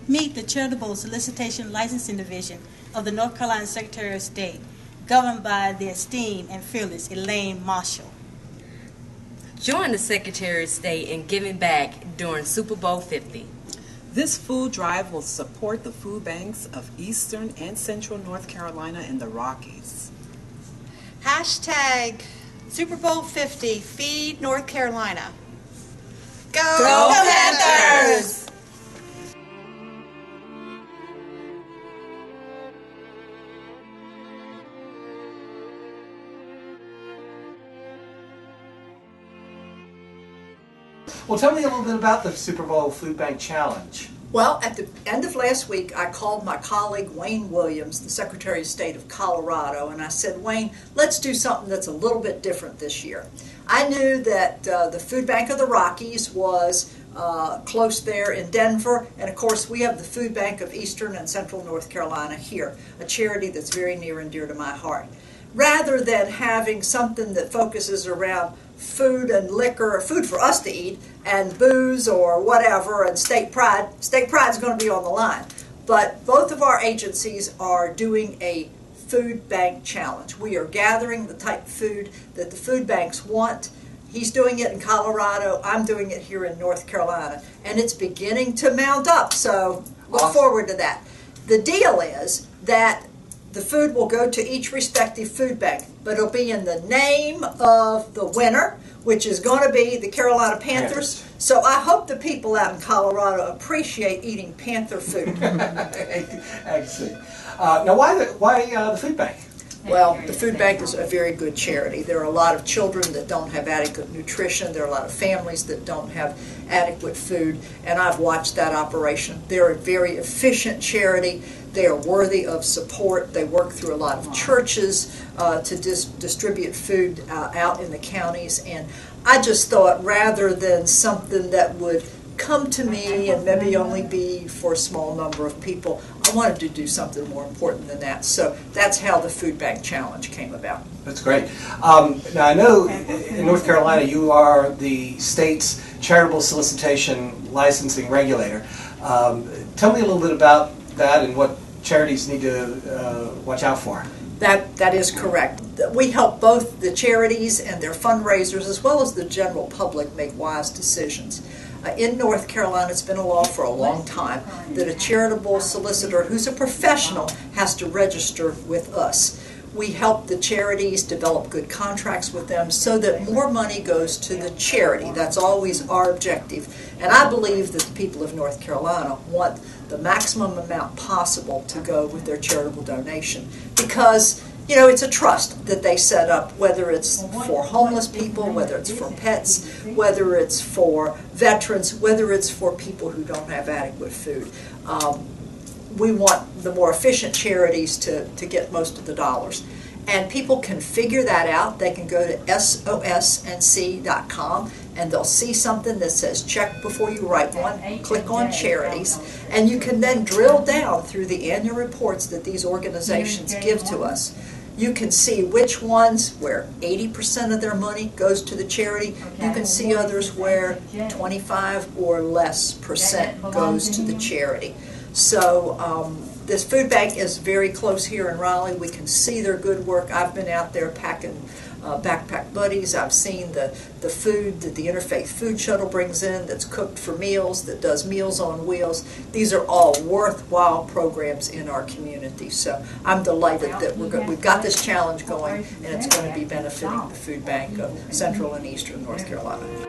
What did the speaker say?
Meet the Charitable Solicitation Licensing Division of the North Carolina Secretary of State, governed by the esteemed and fearless Elaine Marshall. Join the Secretary of State in giving back during Super Bowl 50. This food drive will support the food banks of Eastern and Central North Carolina and the Rockies. Hashtag Super Bowl 50, Feed North Carolina. Go Panthers! Well, tell me a little bit about the Super Bowl Food Bank Challenge. Well, at the end of last week, I called my colleague Wayne Williams, the Secretary of State of Colorado, and I said, Wayne, let's do something that's a little bit different this year. I knew that the Food Bank of the Rockies was close there in Denver, and of course we have the Food Bank of Eastern and Central North Carolina here, a charity that's very near and dear to my heart. Rather than having something that focuses around food and liquor, food for us to eat, and booze or whatever, and state pride is going to be on the line. But both of our agencies are doing a food bank challenge. We are gathering the type of food that the food banks want. He's doing it in Colorado, I'm doing it here in North Carolina, and it's beginning to mount up, so look forward to that. The deal is that the food will go to each respective food bank, but it'll be in the name of the winner, which is going to be the Carolina Panthers. So I hope the people out in Colorado appreciate eating Panther food. Excellent. Now, why the food bank? Well, the food bank is a very good charity. There are a lot of children that don't have adequate nutrition. There are a lot of families that don't have adequate food, and I've watched that operation. They're a very efficient charity. They are worthy of support. They work through a lot of churches to distribute food out in the counties, and I just thought rather than something that would come to me and maybe only be for a small number of people, I wanted to do something more important than that. So that's how the Food Bank Challenge came about. That's great. Now, I know in North Carolina you are the state's charitable solicitation licensing regulator. Tell me a little bit about that and what charities need to watch out for. That is correct. We help both the charities and their fundraisers as well as the general public make wise decisions. In North Carolina, it's been a law for a long time that a charitable solicitor who's a professional has to register with us. We help the charities develop good contracts with them so that more money goes to the charity. That's always our objective. And I believe that the people of North Carolina want the maximum amount possible to go with their charitable donation because, you know, it's a trust that they set up, whether it's for homeless people, whether it's for pets, whether it's for veterans, whether it's for people who don't have adequate food. We want the more efficient charities to get most of the dollars. And people can figure that out. They can go to sosnc.com and they'll see something that says check before you write one, click on charities, and you can then drill down through the annual reports that these organizations give to us. You can see which ones where 80% of their money goes to the charity. You can see others where 25 or less percent goes to the charity. So this food bank is very close here in Raleigh. We can see their good work. I've been out there packing Backpack Buddies. I've seen the food that the Interfaith Food Shuttle brings in that's cooked for meals, that does Meals on Wheels. These are all worthwhile programs in our community. So I'm delighted that we've got this challenge going, and it's going to be benefiting the food bank of Central and Eastern North Carolina.